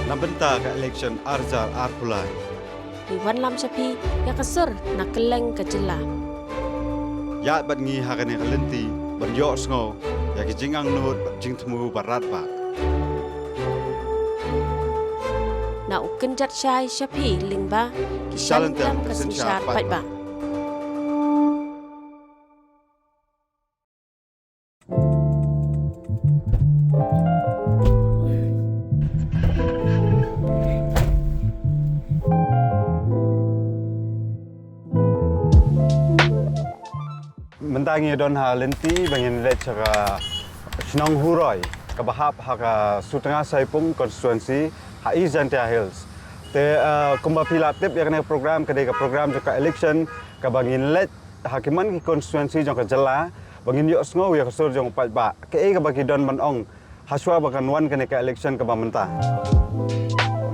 Nabenta ka election Arzal Arpulai. Iwan lam sapi ya kasur nak keleng kecela. Ya bat ngi hakane kalenti ban yo sngo ya ki jingang nut jing temu barat ba. Na uken jat syai sapi lingba kishan tam kasensyar pat ba. Mentangi don ha lenti bangin lecera Snong Huroi kabahap haka sutengah saipung konstituensi HI Zantia Hills. Te kumba pilatip ya kena program kedai program juga election ka bangin let hakiman ki konstituensi jong ka jela bangin yo sngo ya kasur jong pat ba. Ke ka bagi don manong haswa bakan wan kena ka election ka bamenta.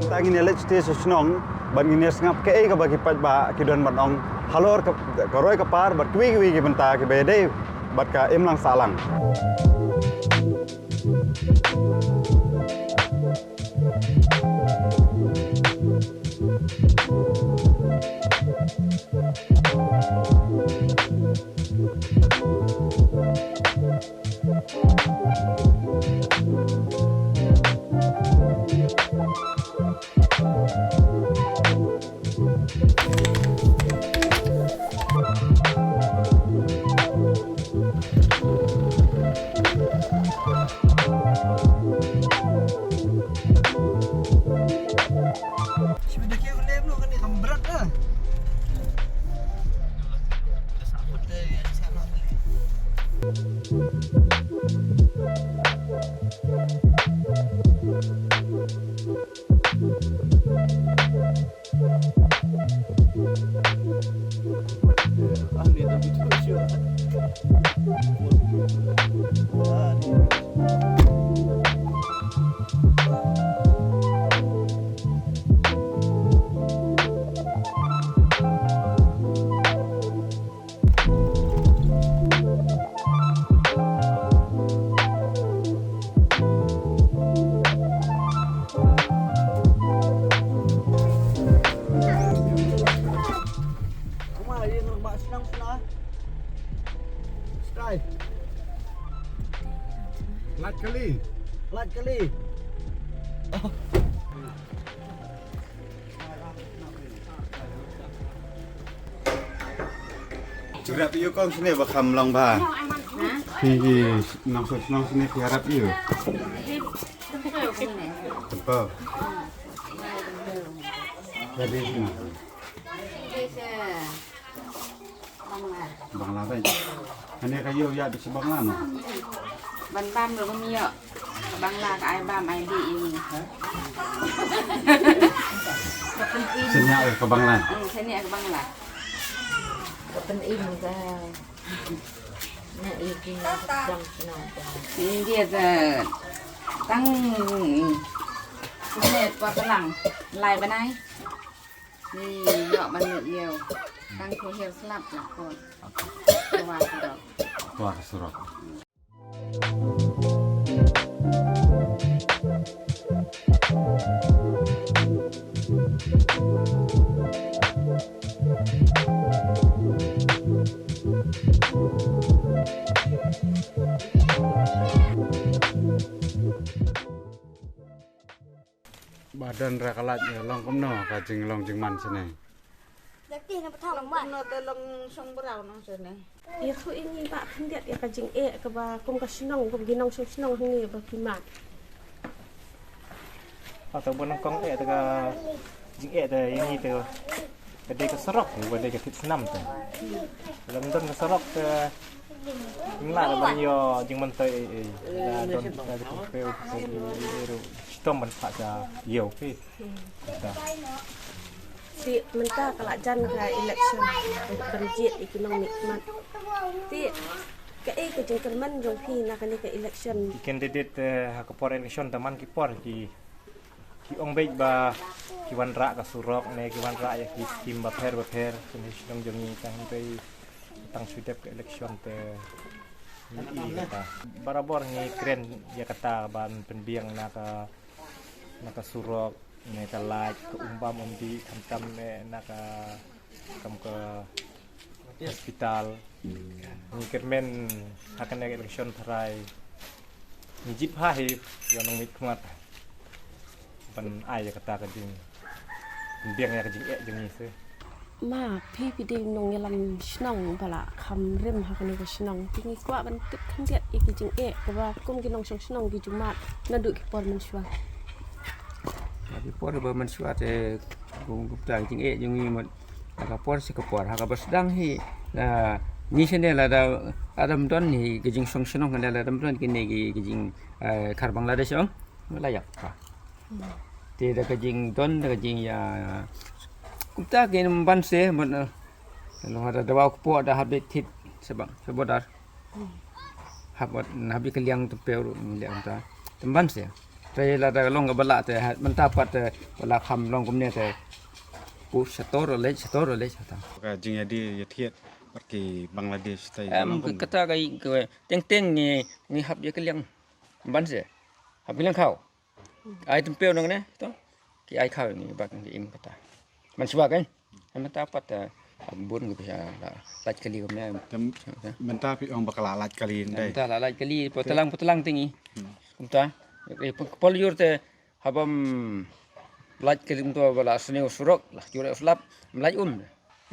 Mentangi ni let stis snong bangin ya ngap ke ka bagi pat ba ki don manong halor ka roi ka par bat kwi ki benta ki bede bat ka imlang salang. Lat kali. Jurap iyo kong sini bakam lang ba? Hi nang sini tiarap iyo. Cepat. Jadi sini. Bangla ba? Ini kayo ya di Bangla no. Ban bam rồi con nhựa băng là ai bam ai bị Senya ke Bangla. thế này băng là Open im ra na ikin jang na thì kia giờ tăng cái qua cái lằng lại bên này thì dọ ban nhựa nhiều tăng khối heo slap là con qua cái đó Wah, surat. Badan rakalatnya long komno kajing long jing man sini. nó tới lông sông bờ rào nó rồi này Ya khu ini ba hendak ya kajing ke ba kum kasinong kum ginong sinong hangi ba kimat. Atau bukan kong tega jing ini tu. Kedai ke serok, kedai ke fit senam tu. Dalam don ke serok ke Inglah ban yo jing mentai don ta ke pe stom ban fa ja yo ke. Ti menta kalajan ka election berjit ikinong nikmat. Ti ke kajing kerman jong pi na kani ke election. Candidate ke por election taman ki por ki ong baik ba ki wan ra ka surok ne ki wan ra ya ki tim ba pher sini dong jong ni tang pe tang sudep ke election te ni kata barabor ni kren ya kata ban penbiang na ka naka surok naka laj ke umbam undi kam naka kam ke hospital ni kermen akan naka election parai ni jip hai yo nong mit kmat ban ai kata ka ding biang ya ka jing jing ni se มาพี่พี่ดิงนงยลันชนองปะละคำเริ่มหากันก็ชนองที่นี่กว่ามันติดขั้นเดียอีกจริงแต่ว่ากุ้งกินนงชนองกิจุมาดนั่นดูกี่ปอนมันชัว Tapi por berman suat kung kuptang jing jing imut ka por si ka por ha ka basdang hi la ni sene la da adam don ni gijing song song kan la adam don kini gijing khar Bangladesh ong layak ka ti da gijing don da gijing ya kupta kin ban se mun lo ada da wa po da habit tit sebang sebodar habot habi kaliang tu peu le anta temban se Tapi la da long ka bala te man ta pat bala kham long kum ne te ku sator le sata ka jing ya di ya thiet pergi Bangladesh tai kata kai teng teng ni hab ye kaliang ban se hab kaliang khau ai tempel nang ne to ki ai khau ni bak ni im kata man suwa kan man ta pat bun ku bisa laj kali kum ne menta pi ong bakal laj kali dai ta la laj kali potelang tingi kum ta Pol yurte habam laj kelim to bala sneu surok lah jure flap mlaj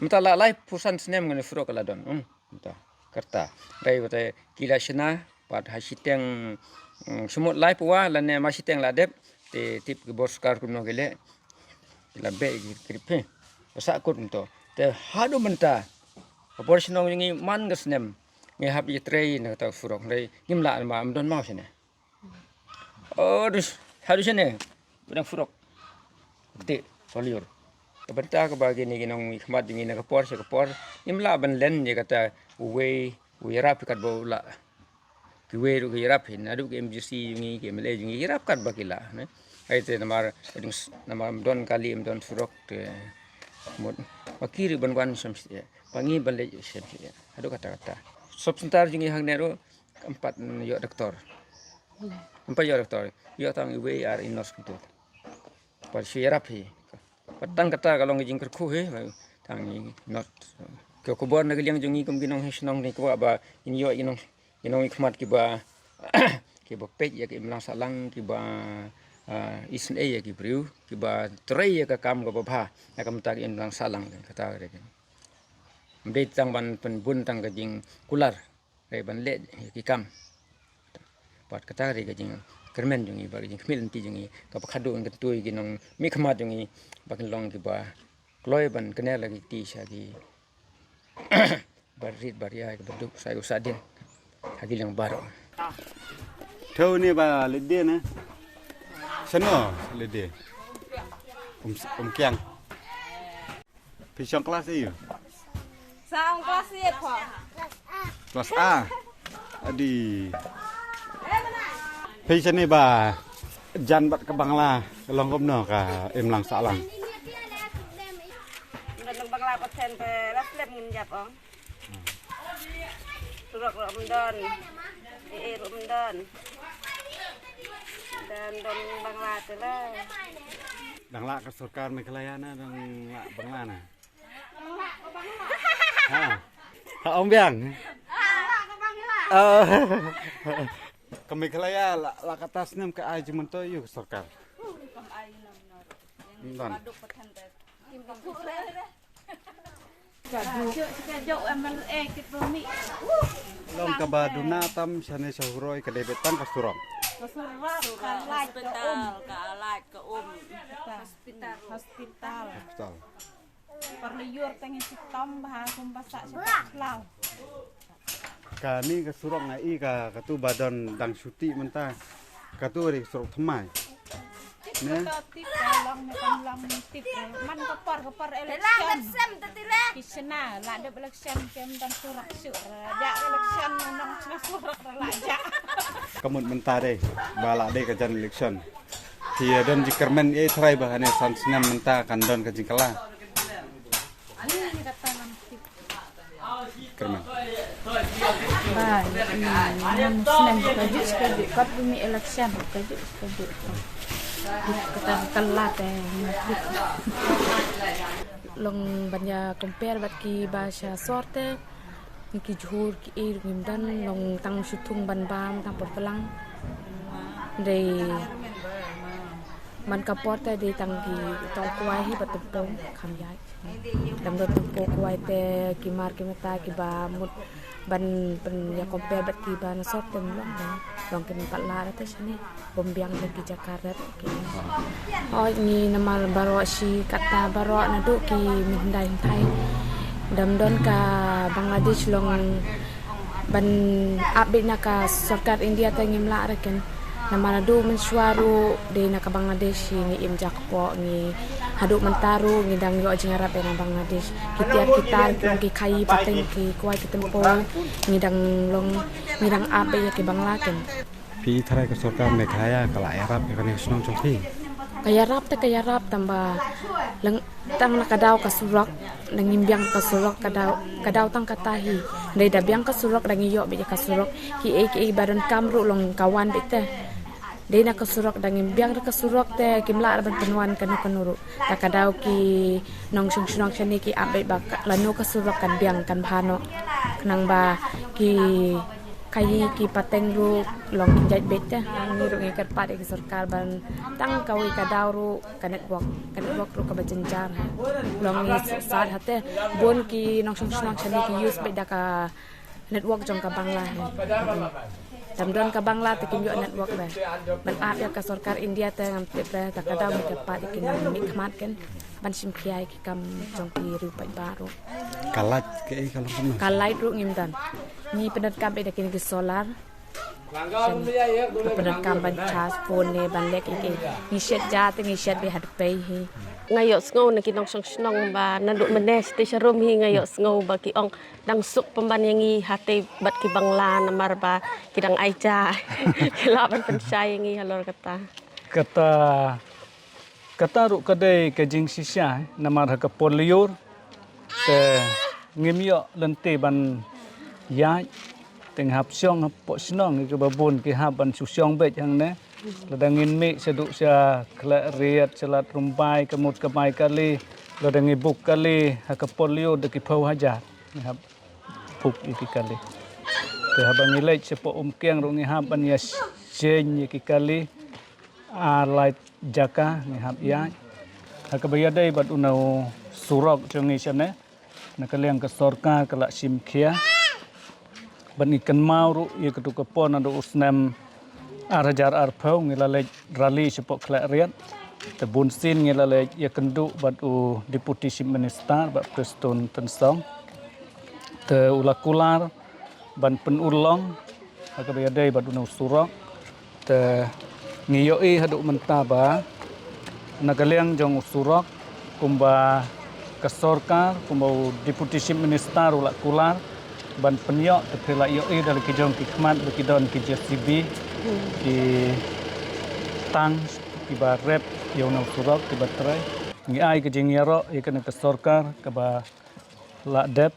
mta la lai pusan snem ngene surok la don mta karta dai bate kila shna pat hasiteng sumut lai puwa la ne masiteng la dep te tip ke boskar kum no gele la be kripe sa kut mto te hadu menta proportional ngi man ngesnem ngi hab ye trei na ta surok dai ngimla ma amdon mau sine harus ni, berang furok, te, soliur. Kebentar ke bagi ni ginong khmat ni nak kapor, imla ban len ni kata uwe rap kat bau la, uwe tu rap hin, adu ke MGC ni ke Malay ni rap kat bakila, ne. Hai te nama don kali don furok te, mud, makiri ban wan samsi, pangi ban le samsi, adu kata. Subsentar jingi hang neru, empat yo doktor. Empat yo doktor, yo tang iwe ar inos kutu. Par syarap hi. Patang kata kalau ngijing kerku he, tang not. Kau kubur nak liang jungi kum ginong hisnong ni kuba ba ini yo ginong ikmat kiba kiba pej ya kimlang salang kiba isen ya kibriu kiba tray ya kam ka ba nak kam tak imlang salang kata rek. Mbet tang ban penbun tang kajing kular, re ban le kikam. Pat kata ri gajing kermen jungi ba gajing khmil ti jungi ka pakhadu ng tui ginong mi khama jungi bakin long ki ba kloi ban kene lagi ti sha gi barit baria ka baduk sai usadin hagi lang baro Thau ni ba lede na sano lede kyang pisang kelas iyo Sang kelas ye po. kelas A adi Pisa ni ba jan bat ke Bangla long kom no ka lang salang. Nang Bangla paten pe las lem ngin jap ong. Surok Ramadan. Ramadan. Dan don Bangla te la. Dang la ka sarkar me kelayana dang la Bangla na. Ha om biang. Kami kelaya la katas nem ke ai jumen to yu sarkar. Don. Long ka ba duna tam sane sahuroi ke debetan ka surok. Hospital. Perliur tengah sitom bahas kumbasak sebelah. Kani ka surok ngai ka katu badon dang suti menta katu ri surok thmai. Ne Tip long long tip man kepar election. Kisna la de election kem dan surak sur. Ja election nong cina surak laja. kamut menta de bala de ka jan election. Thì don jikermen e trai bahane san sinam menta kan don ka jingkala. Kerman. Ba, senang kaju sekali kat bumi election kaju. kita telat long banyak compare bat ki bahasa sorte ki jhur ki ir ngimdan long tang sutung ban bam tang porpelang dari man kaporte di tang ki tong kuai hi batupong kham yai dam do tupo kuai te ki mar ki mata ki ba mut ban ya compare bat ki ban sorte long kin patla te sini bombiang lagi Jakarta ki oi ni namal baro si kata baro nadu ki mindai thai dam don ka Bangladesh long ban update na ka sarkar India ta ngimla reken namal nadu mensuaru de na ka Bangladesh ni im jakpo ni hadu mentaru ni dang yo jingarap na Bangladesh kita ki kai pateng ki kuai kitempo ni dang long ni dang update ki Bangladesh Pi tarai ke sorkar Meghalaya kala Arab kan senang contoh. Kaya rap tambah leng tang nakadaw kasurok nangimbiang kasurok kadaw tang katahi dai dabiang kasurok dangiyo bi kasurok ki badan kamru long kawan bite dai na kasurok dangimbiang kasurok te kimla ban penuan kanuru takadaw ki nong sung chani ki abe bak lanu kasurok kan biang kan bhano nang ba ki kai ki pateng ru long jaj bete ni ru ngi kat pat ki sarkar ban tang kawi ka dawru ka network ru ka bajenjar long ni sad hate bon ki nong sung chani ki use be da ka network jong ka bangla dam don ka bangla te kim yo network ba ban ap ya ka sarkar India te ngam te pra ta ka daw mi ka pat ki nang mi khmat ken ban sim khiai ki kam jong ki ru pa baru Kalat ke kalau kamu. kalai ru ngim dan ni penat kam be da kini ki solar penat kam ban charge phone ne ban lek ki ni shet ja te ni shet be had pay hi ngayok sngow na kinong snong ba nanduk menes te sharum hi ngayok sngow ba ki ong dang suk pembanyangi hate bat ki Bangla namar ba kidang aicha kilaban pensai ngi halor kata ru kadai ke jing sisya namar ka poliur te ngimyo lente ban ya teng hap syong po snong ke babun ke hap ban susyong bet hang ne ladangin me seduk sia kla riat salat rumpai kemut kamai kali ladangi buk kali ka poliur de ki phau hajar hap buk iki kali te habang ilai sepo kiang ru ngi hap ban ya jen iki kali alai jaka ni hap ya hakabaya dai bat unau surok chongi sane nakaliang ka sarkar kala simkhia ban ikan mauru ye ketu kapon ando usnam arajar arphau ngilale rally sepok kla riat te bunsin ngilale ye kendu bat u deputy chief minister bat Preston Tensong te ulakular ban penulong hakabaya dai bat unau surok te ngiyoi haduk mentaba nakaliang jong surok kumba kasorkar kumba deputy chief minister ulak kular ban penyok tepela yoi dari kijong kikmat bekidon ki JCB ki tang ki barep yonau surok ki batrai ngi ai ki jingyaro ikan kasorkar kaba la dep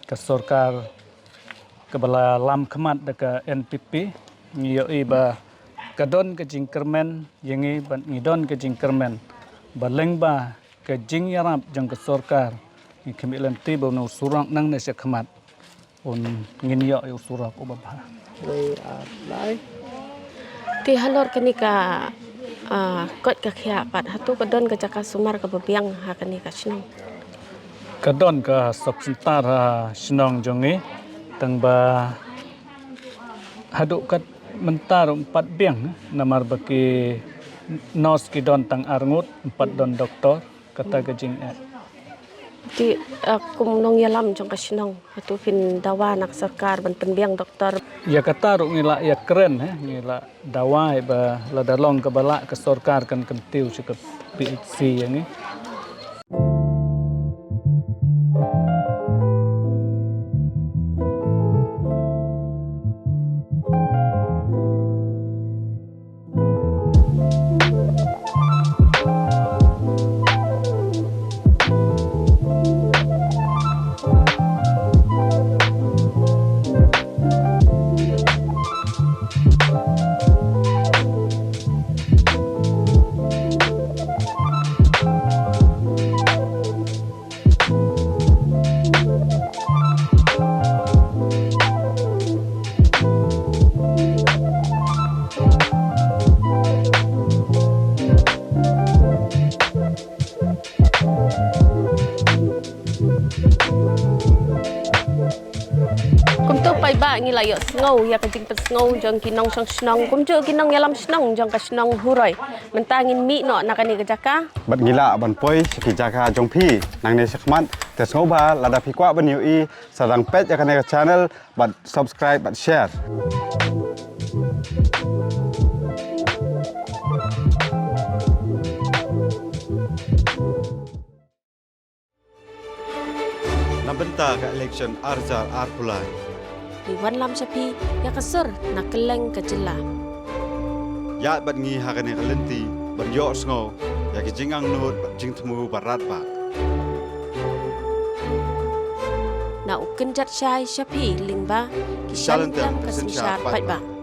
kasorkar kabala lam kmat deka NPP ngiyoi ba kadon ke jingkermen yengi ban ngidon ke jingkermen baleng ba ke jing yarap jang ke sorkar ni kemilan ti bo no surang nang ne se khmat on ngin yo yu surak ubah lai ti halor kenika kot ka khia pat hatu kadon ka jaka sumar ka babiang ha kenika snong kadon ka subsentar snong jongi tang ba haduk kat mentar 4 biang namar baki nos ki don tang arngut 4 don doktor kata gajing ti kum nong yalam jong kasnong hatu fin dawa nak sarkar ban penbiang doktor ya kata ru ngila ya keren ngila dawa ba la dalong ka bala ka sarkar kan kentiu se ka PHC yang ni la yo sngo ya ka jing pet sngo jong kinong sang snong kum jo kinong yalam snong jong ka snong huroi mentangin mi no nakani ka jaka Bat gila ban poi seki jaka jong pi nang ne sakmat te soba lada pi kwa ban yu i sarang pet ya kan channel bat subscribe bat share. Nabenta ka election Arjar Arpulai. di wan lam sapi ya kasur nak keleng ka jela Ya bat ngi hakane kalenti ban yo sngo ya ki jingang nut bat jing temu barat ba. na uken jat shai sapi lingba ki Shalan tem shalan ka kasin sin shat shat pai pai ba